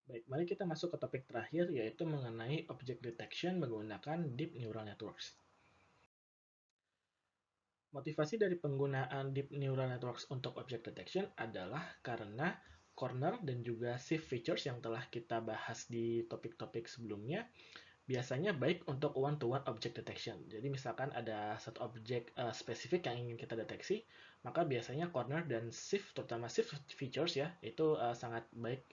Baik, mari kita masuk ke topik terakhir, yaitu mengenai object detection menggunakan deep neural networks. Motivasi dari penggunaan deep neural networks untuk object detection adalah karena corner dan juga shift features yang telah kita bahas di topik-topik sebelumnya biasanya baik untuk one-to-one object detection. Jadi misalkan ada satu objek spesifik yang ingin kita deteksi, maka biasanya corner dan shift, terutama shift features ya, itu sangat baik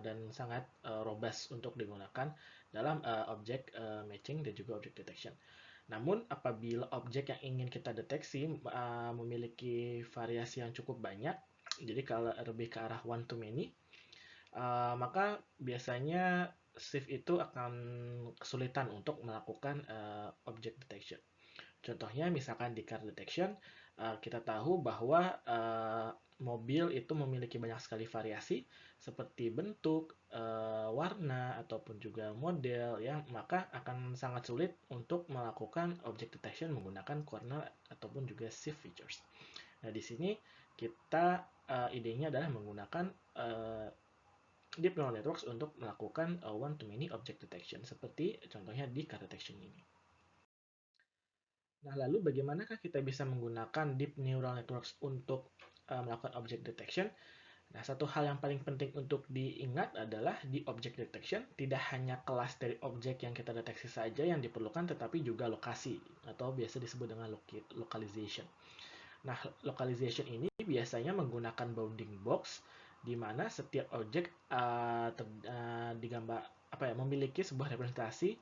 dan sangat robust untuk digunakan dalam object matching dan juga object detection. Namun apabila objek yang ingin kita deteksi memiliki variasi yang cukup banyak, jadi kalau lebih ke arah one to many, maka biasanya shift itu akan kesulitan untuk melakukan object detection. Contohnya misalkan di car detection, kita tahu bahwa mobil itu memiliki banyak sekali variasi seperti bentuk, warna ataupun juga model ya, maka akan sangat sulit untuk melakukan object detection menggunakan corner ataupun juga shift features. Nah, di sini kita idenya adalah menggunakan deep neural networks untuk melakukan one to many object detection seperti contohnya di car detection ini. Nah, lalu bagaimanakah kita bisa menggunakan deep neural networks untuk melakukan object detection? Nah, satu hal yang paling penting untuk diingat adalah di object detection tidak hanya kelas dari objek yang kita deteksi saja yang diperlukan, tetapi juga lokasi atau biasa disebut dengan localization. Nah, localization ini biasanya menggunakan bounding box di mana setiap objek digambar memiliki sebuah representasi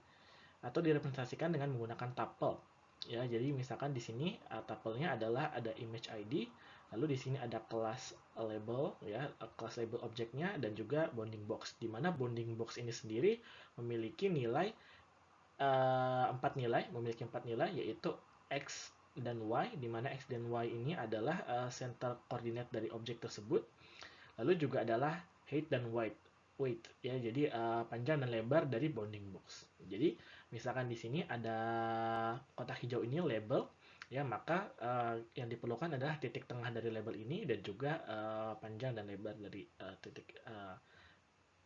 atau direpresentasikan dengan menggunakan tuple. Ya, jadi misalkan di sini tuple-nya adalah ada image ID, lalu di sini ada kelas label ya, kelas label objeknya dan juga bounding box. Di mana bounding box ini sendiri memiliki nilai memiliki empat nilai yaitu x dan y, di mana x dan y ini adalah center coordinate dari objek tersebut. Lalu juga adalah height dan weight ya, jadi panjang dan lebar dari bounding box. Jadi misalkan di sini ada kotak hijau ini label ya, maka yang diperlukan adalah titik tengah dari label ini dan juga panjang dan lebar dari titik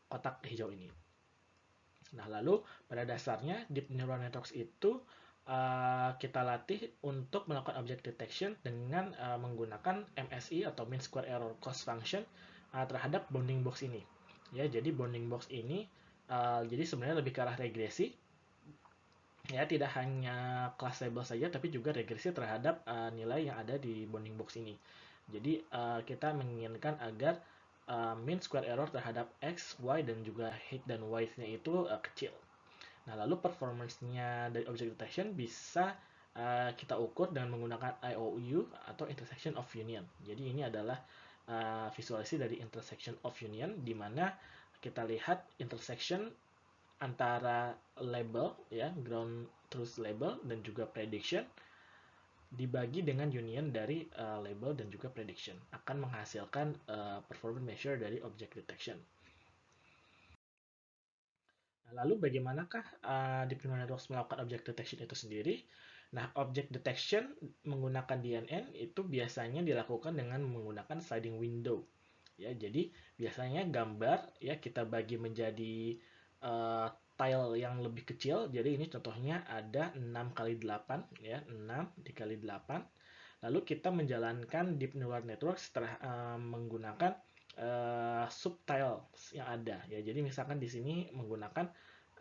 kotak hijau ini. Nah, lalu pada dasarnya deep neural networks itu kita latih untuk melakukan object detection dengan menggunakan MSE atau mean square error cost function terhadap bounding box ini. Ya, jadi bounding box ini jadi sebenarnya lebih ke arah regresi. Ya, tidak hanya class label saja tapi juga regresi terhadap nilai yang ada di bounding box ini. Jadi kita menginginkan agar mean square error terhadap x, y dan juga height dan weight-nya itu kecil. Nah, lalu performance-nya dari object detection bisa kita ukur dengan menggunakan IOU atau intersection of union. Jadi ini adalah visualisasi dari intersection of union di mana kita lihat intersection antara label ya, ground truth label dan juga prediction dibagi dengan union dari label dan juga prediction akan menghasilkan performance measure dari object detection. Nah, lalu bagaimanakah deep neural networks melakukan object detection itu sendiri? Nah, object detection menggunakan DNN itu biasanya dilakukan dengan menggunakan sliding window. Ya, jadi biasanya gambar ya kita bagi menjadi tile yang lebih kecil. Jadi ini contohnya ada 6 kali 8 ya, 6 dikali 8. Lalu kita menjalankan deep neural network setelah menggunakan subtiles yang ada ya. Jadi misalkan di sini menggunakan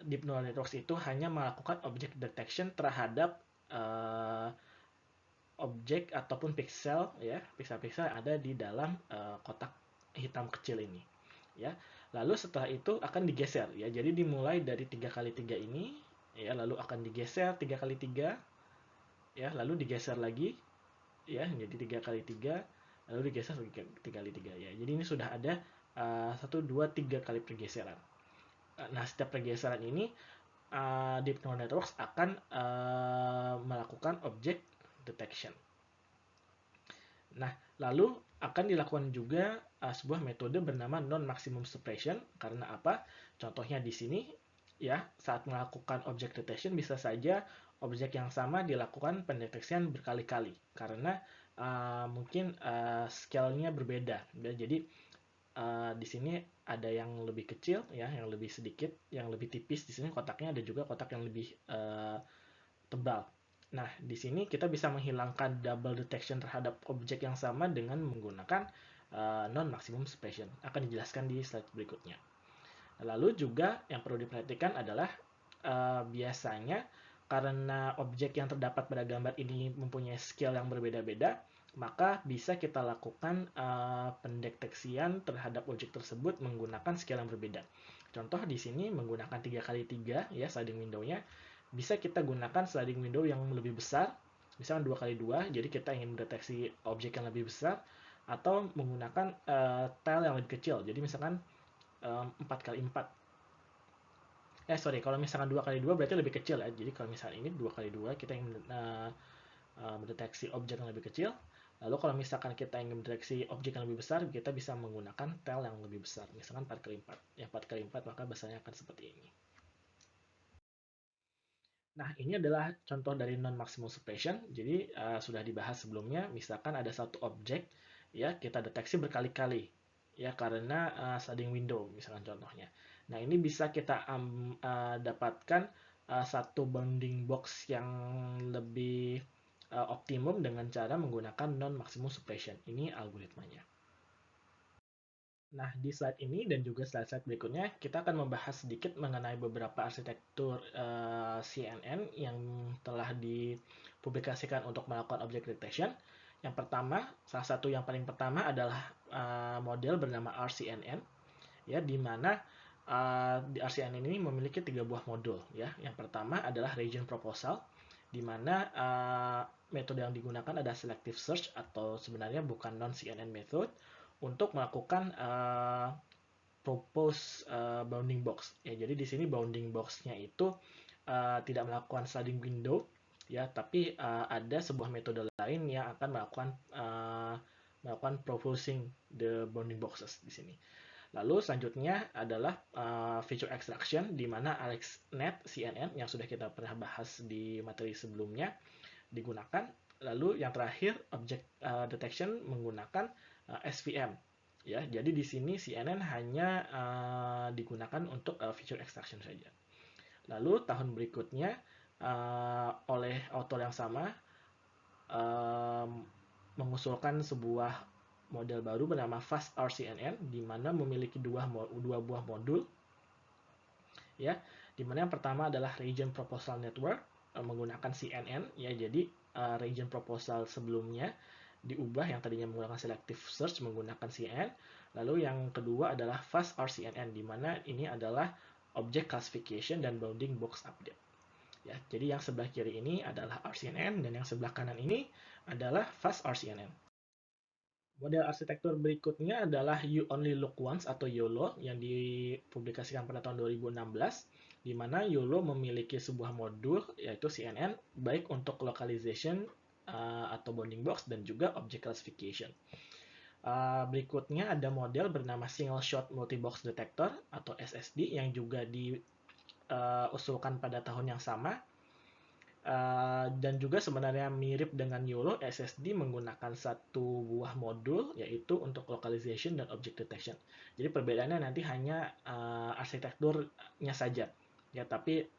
deep neural networks itu hanya melakukan object detection terhadap objek ataupun pixel ya, pixel-pixel yang ada di dalam kotak hitam kecil ini ya. Lalu setelah itu akan digeser ya. Jadi dimulai dari 3 kali 3 ini ya, lalu akan digeser 3 kali 3 ya, lalu digeser lagi ya jadi 3 kali 3 lalu digeser 3 kali 3 ya. Jadi ini sudah ada 1 2 3 kali pergeseran. Nah, setiap pergeseran ini deep neural networks akan melakukan object detection. Nah, lalu akan dilakukan juga sebuah metode bernama non-maximum suppression. Karena apa? Contohnya di sini ya, saat melakukan object detection bisa saja objek yang sama dilakukan pendeteksian berkali-kali karena mungkin scale-nya berbeda. Jadi di sini ada yang lebih kecil ya, yang lebih sedikit, yang lebih tipis. Di sini kotaknya ada juga kotak yang lebih tebal. Nah, di sini kita bisa menghilangkan double detection terhadap objek yang sama dengan menggunakan non-maximum suppression. Akan dijelaskan di slide berikutnya. Lalu juga yang perlu diperhatikan adalah biasanya karena objek yang terdapat pada gambar ini mempunyai scale yang berbeda-beda, maka bisa kita lakukan pendeteksian terhadap objek tersebut menggunakan scale yang berbeda. Contoh di sini menggunakan 3x3 ya sliding window-nya, bisa kita gunakan sliding window yang lebih besar, misalkan 2x2, jadi kita ingin mendeteksi objek yang lebih besar, atau menggunakan tile yang lebih kecil, jadi misalkan 4x4. Kalau misalkan 2x2 berarti lebih kecil ya. Jadi kalau misalkan ini 2x2 kita ingin mendeteksi objek yang lebih kecil. Lalu kalau misalkan kita ingin mendeteksi objek yang lebih besar, kita bisa menggunakan tile yang lebih besar. Misalkan 4x4. Ya 4x4 maka besarnya akan seperti ini. Nah, ini adalah contoh dari non-maximal suppression. Jadi sudah dibahas sebelumnya, misalkan ada satu objek ya kita deteksi berkali-kali ya karena sliding window misalkan contohnya. Nah, ini bisa kita dapatkan satu bounding box yang lebih optimum dengan cara menggunakan non-maximum suppression. Ini algoritmanya. Nah, di slide ini dan juga slide-slide berikutnya, kita akan membahas sedikit mengenai beberapa arsitektur CNN yang telah dipublikasikan untuk melakukan object detection. Yang pertama, salah satu yang paling pertama adalah model bernama RCNN, ya, di mana di RCNN ini memiliki 3 buah modul. Ya. Yang pertama adalah region proposal, di mana metode yang digunakan adalah selective search atau sebenarnya bukan non-CNN method, untuk melakukan propose bounding box. Ya, jadi di sini bounding box-nya itu tidak melakukan sliding window, ya, tapi ada sebuah metode lain yang akan melakukan proposing the bounding boxes di sini. Lalu selanjutnya adalah feature extraction, di mana AlexNet CNN yang sudah kita pernah bahas di materi sebelumnya digunakan. Lalu yang terakhir object detection menggunakan SVM. Ya, jadi di sini CNN hanya digunakan untuk feature extraction saja. Lalu tahun berikutnya oleh author yang sama mengusulkan sebuah model baru bernama Fast RCNN, di mana memiliki dua buah modul, ya, di mana yang pertama adalah Region Proposal Network menggunakan CNN, ya, jadi region proposal sebelumnya diubah yang tadinya menggunakan selective search menggunakan CNN. Lalu yang kedua adalah Fast RCNN, di mana ini adalah object classification dan bounding box update. Ya, jadi yang sebelah kiri ini adalah RCNN dan yang sebelah kanan ini adalah Fast RCNN. Model arsitektur berikutnya adalah You Only Look Once atau YOLO yang dipublikasikan pada tahun 2016, di mana YOLO memiliki sebuah modul yaitu CNN baik untuk localization atau bounding box dan juga object classification. Berikutnya ada model bernama Single Shot Multi-Box Detector atau SSD yang juga diusulkan pada tahun yang sama. Dan juga sebenarnya mirip dengan YOLO, SSD menggunakan satu buah modul yaitu untuk localization dan object detection. Jadi perbedaannya nanti hanya arsitekturnya saja, ya, tapi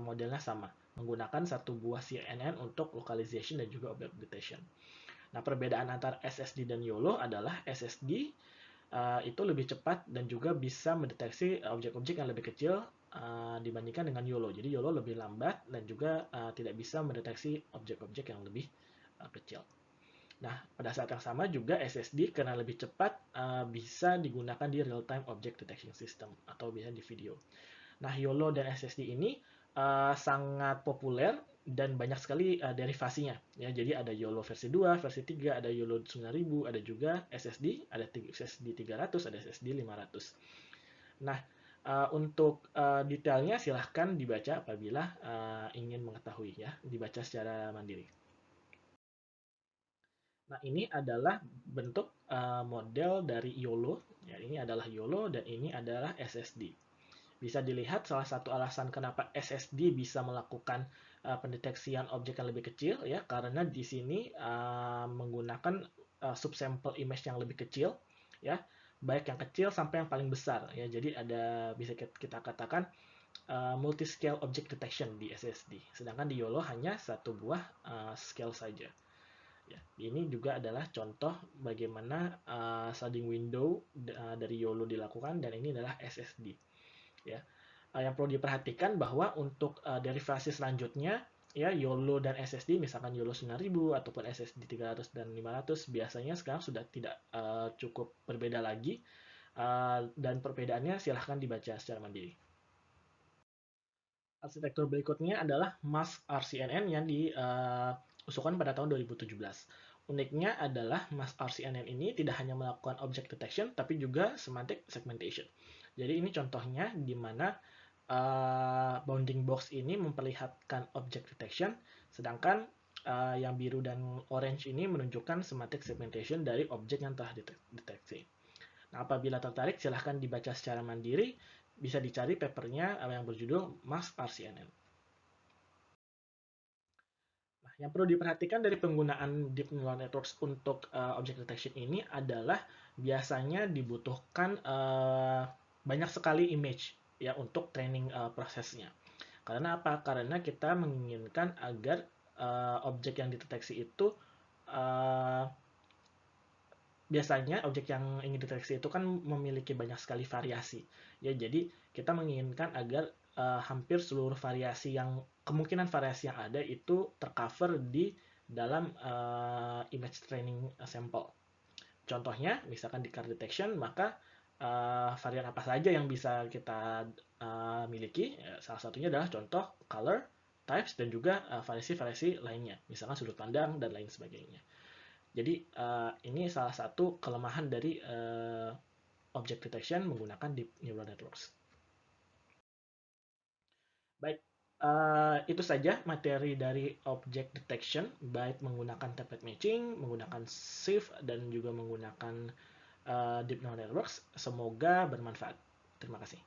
modelnya sama, menggunakan satu buah CNN untuk localization dan juga object detection. Nah, perbedaan antara SSD dan YOLO adalah SSD itu lebih cepat dan juga bisa mendeteksi objek-objek yang lebih kecil dibandingkan dengan YOLO. Jadi YOLO lebih lambat dan juga tidak bisa mendeteksi objek-objek yang lebih kecil. Nah, pada saat yang sama juga SSD karena lebih cepat bisa digunakan di real-time object detection system atau bisa di video. Nah, YOLO dan SSD ini sangat populer dan banyak sekali derivasinya. Ya, jadi ada YOLO versi 2, versi 3, ada YOLO 9000, ada juga SSD, ada SSD 300, ada SSD 500. Nah, untuk detailnya silahkan dibaca apabila ingin mengetahui, ya, dibaca secara mandiri. Nah, ini adalah bentuk model dari YOLO. Ya, ini adalah YOLO dan ini adalah SSD. Bisa dilihat salah satu alasan kenapa SSD bisa melakukan pendeteksian objek yang lebih kecil, ya, karena di sini menggunakan subsample image yang lebih kecil, ya, baik yang kecil sampai yang paling besar ya. Jadi ada, bisa kita katakan multi-scale object detection di SSD. Sedangkan di YOLO hanya satu buah scale saja. Ya, ini juga adalah contoh bagaimana sliding window dari YOLO dilakukan, dan ini adalah SSD. Ya, yang perlu diperhatikan bahwa untuk derivasi selanjutnya, ya YOLO dan SSD, misalkan YOLO 9000 ataupun SSD 300 dan 500, biasanya sekarang sudah tidak cukup berbeda lagi, dan perbedaannya silahkan dibaca secara mandiri. Arsitektur berikutnya adalah mask RCNN yang diusulkan pada tahun 2017. Uniknya adalah mask RCNN ini tidak hanya melakukan object detection, tapi juga semantic segmentation. Jadi ini contohnya di mana bounding box ini memperlihatkan object detection, sedangkan yang biru dan orange ini menunjukkan semantic segmentation dari objek yang telah dideteksi. Nah, apabila tertarik, silahkan dibaca secara mandiri. Bisa dicari papernya yang berjudul Mask RCNN. Nah, yang perlu diperhatikan dari penggunaan Deep Neural Networks untuk object detection ini adalah biasanya dibutuhkan banyak sekali image ya untuk training prosesnya. Karena apa? Karena kita menginginkan agar objek yang dideteksi itu biasanya objek yang ingin dideteksi itu kan memiliki banyak sekali variasi. Ya, jadi kita menginginkan agar hampir seluruh variasi yang kemungkinan variasi yang ada itu tercover di dalam image training sample. Contohnya, misalkan di car detection, maka varian apa saja yang bisa kita miliki? Salah satunya adalah contoh color, types, dan juga variasi-variasi lainnya, misalkan sudut pandang dan lain sebagainya. Jadi ini salah satu kelemahan dari object detection menggunakan deep neural networks. Baik, itu saja materi dari object detection, baik menggunakan template matching, menggunakan SIF, dan juga menggunakan deep neural networks. Semoga bermanfaat. Terima kasih.